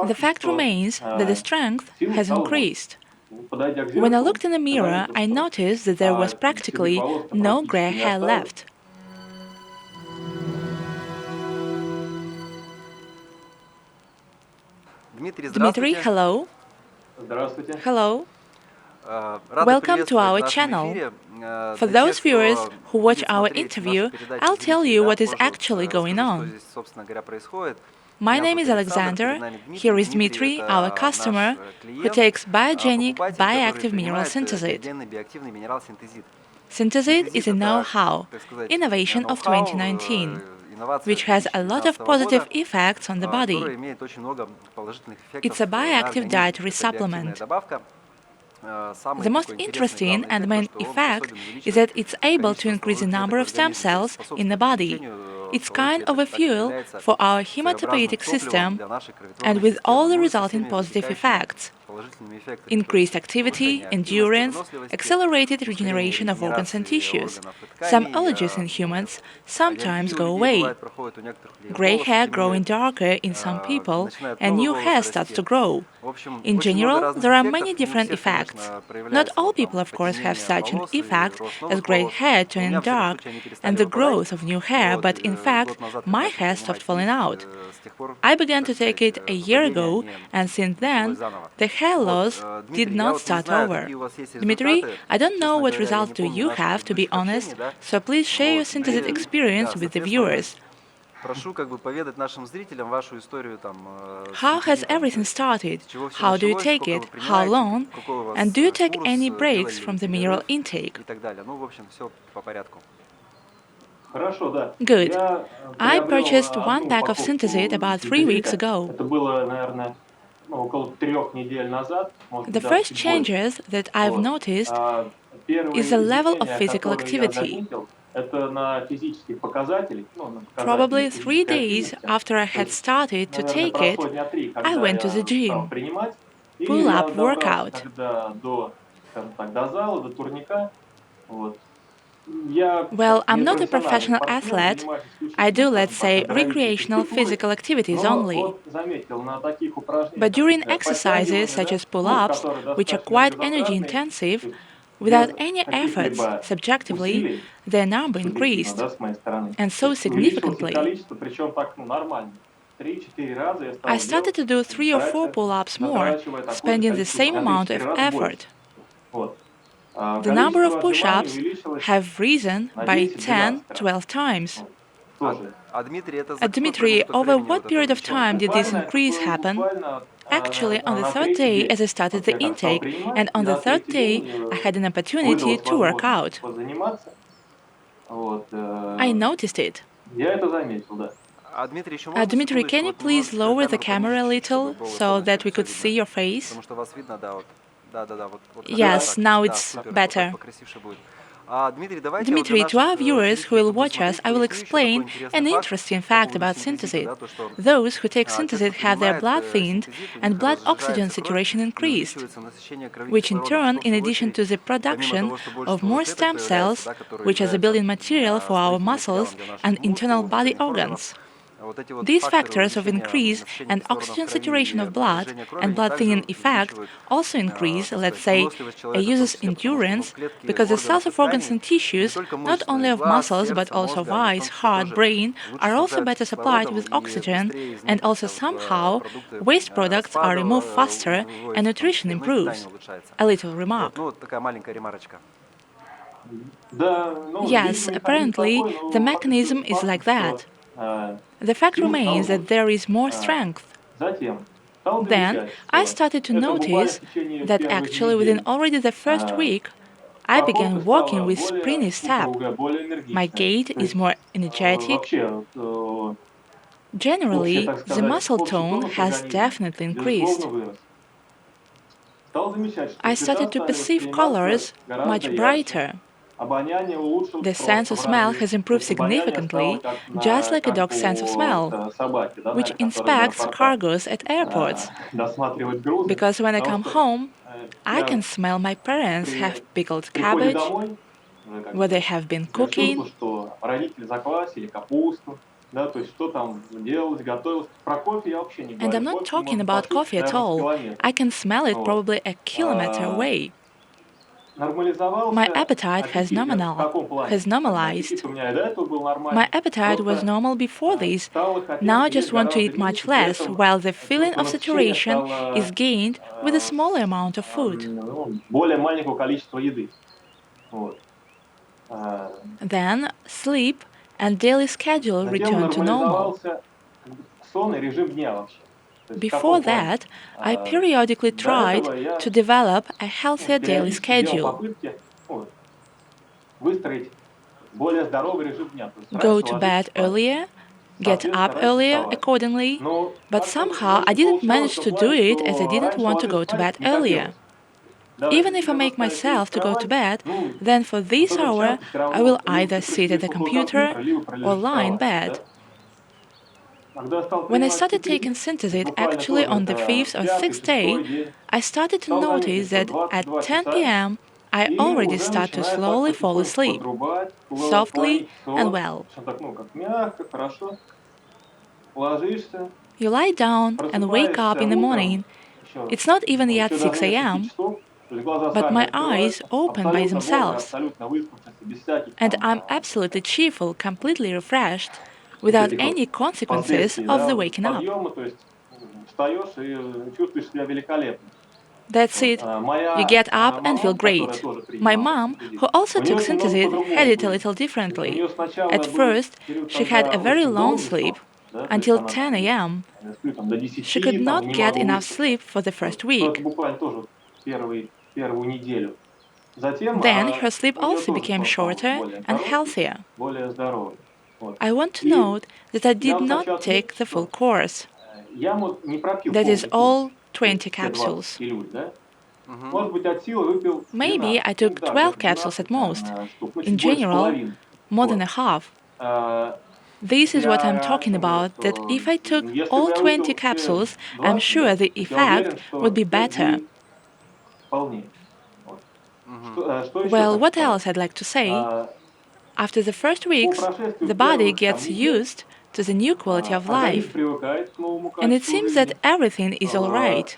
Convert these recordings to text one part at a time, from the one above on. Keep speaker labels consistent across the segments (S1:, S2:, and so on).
S1: The fact remains that the strength has increased. When I looked in the mirror, I noticed that there was practically no gray hair left. Dmitry, hello. Hello. Welcome to our channel. For those viewers who watch our interview, I'll tell you what is actually going on. My name is Alexander. Here is Dmitry, our customer, who takes biogenic, bioactive mineral Synthesit. Synthesit is a know-how, innovation of 2019, which has a lot of positive effects on the body. It's a bioactive dietary supplement. The most interesting and main effect is that it's able to increase the number of stem cells in the body. It's kind of a fuel for our hematopoietic system and with all the resulting positive effects. Increased activity, endurance, accelerated regeneration of organs and tissues. Some allergies in humans sometimes go away. Gray hair growing darker in some people, and new hair starts to grow. In general, there are many different effects. Not all people, of course, have such an effect as gray hair turning dark and the growth of new hair, but in fact, my hair stopped falling out. I began to take it a year ago, and since then, the hair loss did not start over. Dmitry, I don't know what results do you have, to be honest, so please share your Synthesit experience with the viewers. How has everything started? How do you take it? How long? And do you take any breaks from the mineral intake? Good. I purchased one pack of Synthesit about 3 weeks ago. The first changes that I've noticed is the level of physical activity. Probably 3 days after I had started to take it, I went to the gym. Pull-up workout. Well, I'm not a professional athlete. I do, let's say, recreational physical activities only. But during exercises such as pull-ups, which are quite energy-intensive, without any efforts, subjectively, their number increased, and so significantly. I started to do 3 or 4 pull-ups more, spending the same amount of effort. The number of push-ups have risen by 10-12 times. Dmitry, over what period of time did this increase happen? Actually, on the 3rd day as I started the intake, and on the 3rd day I had an opportunity to work out. I noticed it. Dmitry, can you please lower the camera a little so that we could see your face? Yes, now it's better. Dmitry, to our viewers who will watch us, I will explain an interesting fact about Synthesit. Those who take Synthesit have their blood thinned and blood oxygen saturation increased, which in turn, in addition to the production of more stem cells, which are the building material for our muscles and internal body organs. These factors of increase and oxygen saturation of blood and blood thinning effect also increase, let's say, a user's endurance, because the cells of organs and tissues, not only of muscles but also of eyes, heart, brain, are also better supplied with oxygen, and also somehow waste products are removed faster and nutrition improves. A little remark. Yes, apparently the mechanism is like that. The fact remains that there is more strength. Then I started to notice that actually within already the first week, I began walking with springy step. My gait is more energetic. Generally, the muscle tone has definitely increased. I started to perceive colors much brighter. The sense of smell has improved significantly, just like a dog's sense of smell, which inspects cargoes at airports. Because when I come home, I can smell my parents have pickled cabbage, where they have been cooking. And I'm not talking about coffee at all. I can smell it probably a kilometer away. My appetite has normalized. My appetite was normal before this. Now I just want to eat much less, while the feeling of saturation is gained with a smaller amount of food. Then sleep and daily schedule return to normal. Before that, I periodically tried to develop a healthier daily schedule. Go to bed earlier, get up earlier accordingly, but somehow I didn't manage to do it as I didn't want to go to bed earlier. Even if I make myself to go to bed, then for this hour I will either sit at the computer or lie in bed. When I started taking Synthesit actually on the 5th or 6th day, I started to notice that at 10 p.m. I already start to slowly fall asleep, softly and well. You lie down and wake up in the morning. It's not even yet 6 a.m., but my eyes open by themselves. And I'm absolutely cheerful, completely refreshed, without any consequences of the waking up. That's it. You get up and feel great. My mom, who also took Synthesit, had it a little differently. At first, she had a very long sleep, until 10 a.m. She could not get enough sleep for the first week. Then her sleep also became shorter and healthier. I want to note that I did not take the full course. That is all 20 capsules. Maybe I took 12 capsules at most. In general, more than a half. This is what I'm talking about, that if I took all 20 capsules, I'm sure the effect would be better. Well, what else I'd like to say? After the first weeks, the body gets used to the new quality of life. And it seems that everything is all right.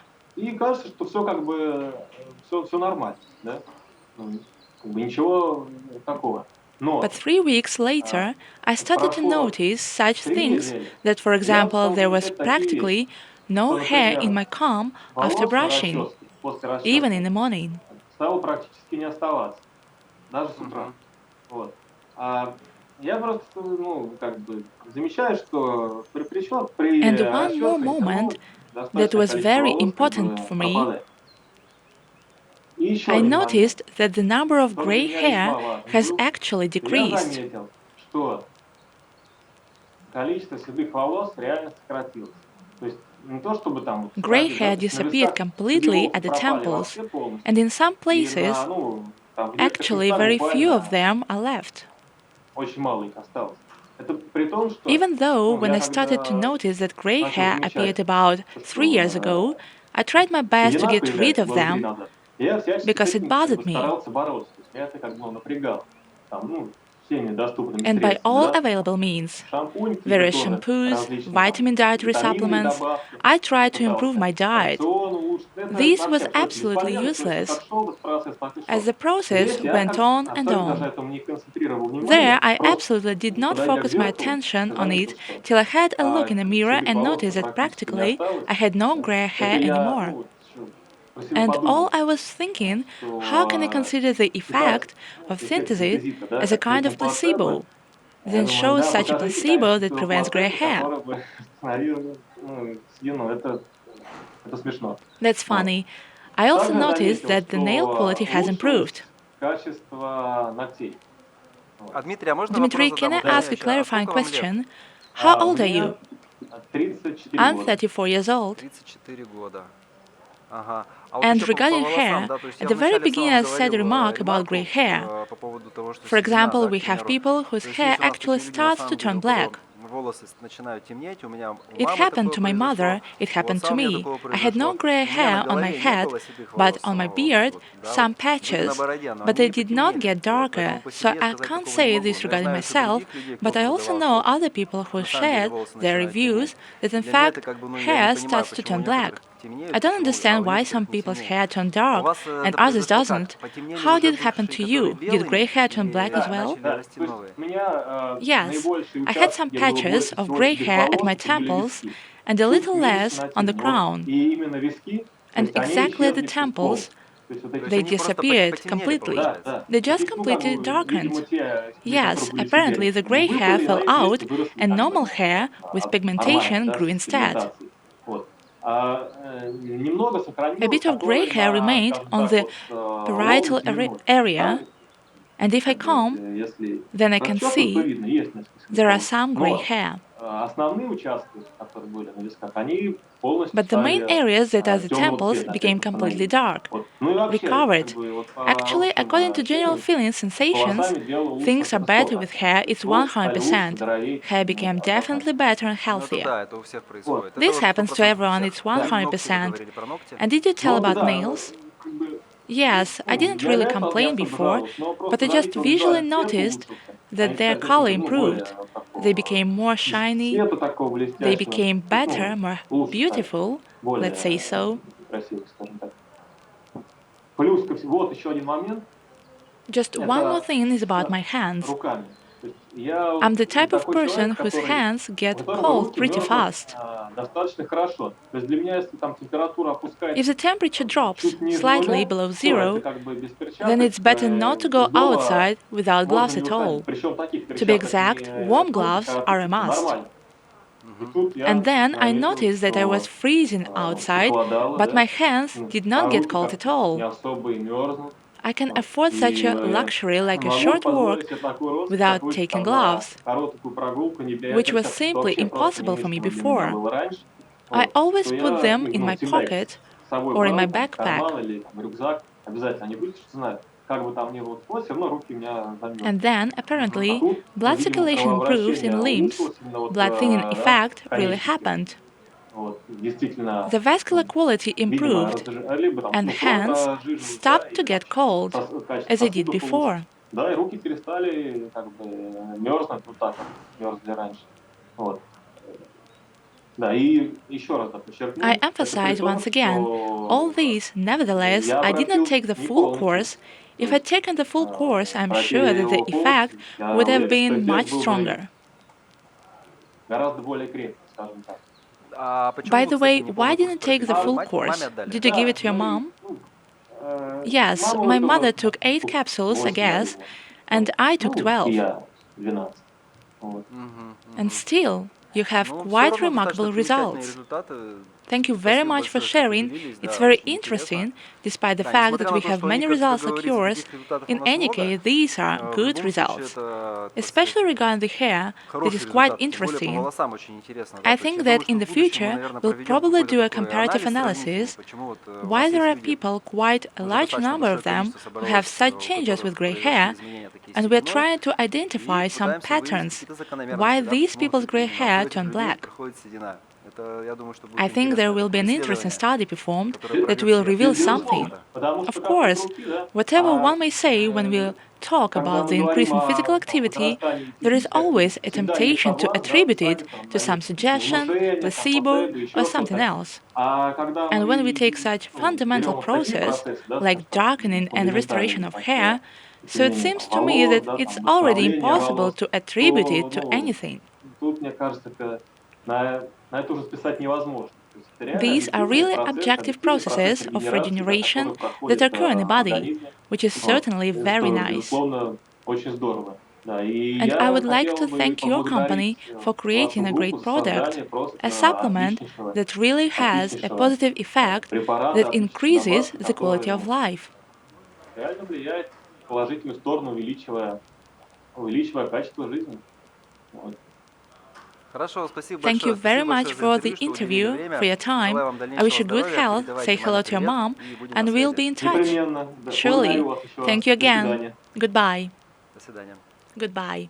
S1: But 3 weeks later, I started to notice such things that, for example, there was practically no hair in my comb after brushing, even in the morning. And one more moment that was very important for me, I noticed that the number of gray hair has actually decreased. Gray hair disappeared completely at the temples, and in some places, actually very few of them are left. Even though when I started to notice that gray hair appeared about 3 years ago, I tried my best to get rid of them because it bothered me. And by all available means, various shampoos, vitamin dietary supplements, I tried to improve my diet. This was absolutely useless, as the process went on and on. There, I absolutely did not focus my attention on it till I had a look in the mirror and noticed that practically I had no gray hair anymore. And all I was thinking, how can I consider the effect of Synthesit as a kind of placebo? Then show such a placebo that prevents gray hair. That's funny. I also noticed that the nail quality has improved. Dmitry, can I ask a clarifying question? How old are you? I'm 34 years old. And regarding hair, at the very beginning I said a remark about gray hair. For example, we have people whose hair actually starts to turn black. It happened to my mother, it happened to me. I had no gray hair on my head, but on my beard, some patches, but they did not get darker, so I can't say this regarding myself, but I also know other people who shared their reviews that in fact hair starts to turn black. I don't understand why some people's hair turn dark and others doesn't. How did it happen to you? Did gray hair turn black as well? Yes, I had some patches of gray hair at my temples and a little less on the crown. And exactly at the temples, they disappeared completely. They just completely darkened. Yes, apparently the gray hair fell out and normal hair with pigmentation grew instead. A bit of gray hair remained on the parietal area, and if I comb, then I can see there are some gray hair. But the main areas that are the temples became completely dark, recovered. Actually, according to general feelings, sensations, things are better with hair, it's 100%. Hair became definitely better and healthier. This happens to everyone, it's 100%. And did you tell about nails? Yes, I didn't really complain before, but I just visually noticed that their color improved. They became more shiny, they became better, more beautiful, let's say so. Just one more thing is about my hands. I'm the type of person whose hands get cold pretty fast. If the temperature drops slightly below zero, then it's better not to go outside without gloves at all. To be exact, warm gloves are a must. And then I noticed that I was freezing outside, but my hands did not get cold at all. I can afford such a luxury like a short walk without taking gloves, which was simply impossible for me before. I always put them in my pocket or in my backpack. And then, apparently, blood circulation improved in limbs, blood thinning effect really happened. The vascular quality improved, and hands stopped to get cold, as they did before. I emphasize once again, all these, nevertheless, I did not take the full course. If I'd taken the full course, I'm sure that the effect would have been much stronger. By the way, why didn't you take the full course? Did you give it to your mom? Yes, my mother took 8 capsules, I guess, and I took 12. And still, you have quite remarkable results. Thank you very much for sharing. It's very interesting, despite the fact that we have many results like yours. In any case, these are good results. Especially regarding the hair, that is quite interesting. I think that in the future, we'll probably do a comparative analysis why there are people, quite a large number of them, who have such changes with gray hair, and we're trying to identify some patterns, why these people's gray hair turn black. I think there will be an interesting study performed that will reveal something. Of course, whatever one may say when we talk about the increase in physical activity, there is always a temptation to attribute it to some suggestion, placebo, or something else. And when we take such fundamental process, like darkening and restoration of hair, so it seems to me that it's already impossible to attribute it to anything. These are really objective processes of regeneration that occur in the body, which is certainly very nice. And I would like to thank your company for creating a great product, a supplement that really has a positive effect that increases the quality of life. Thank you very much for the interview, for your time. I wish you good health, say hello to your mom, and we'll be in touch. Surely. Thank you again. Goodbye. Goodbye.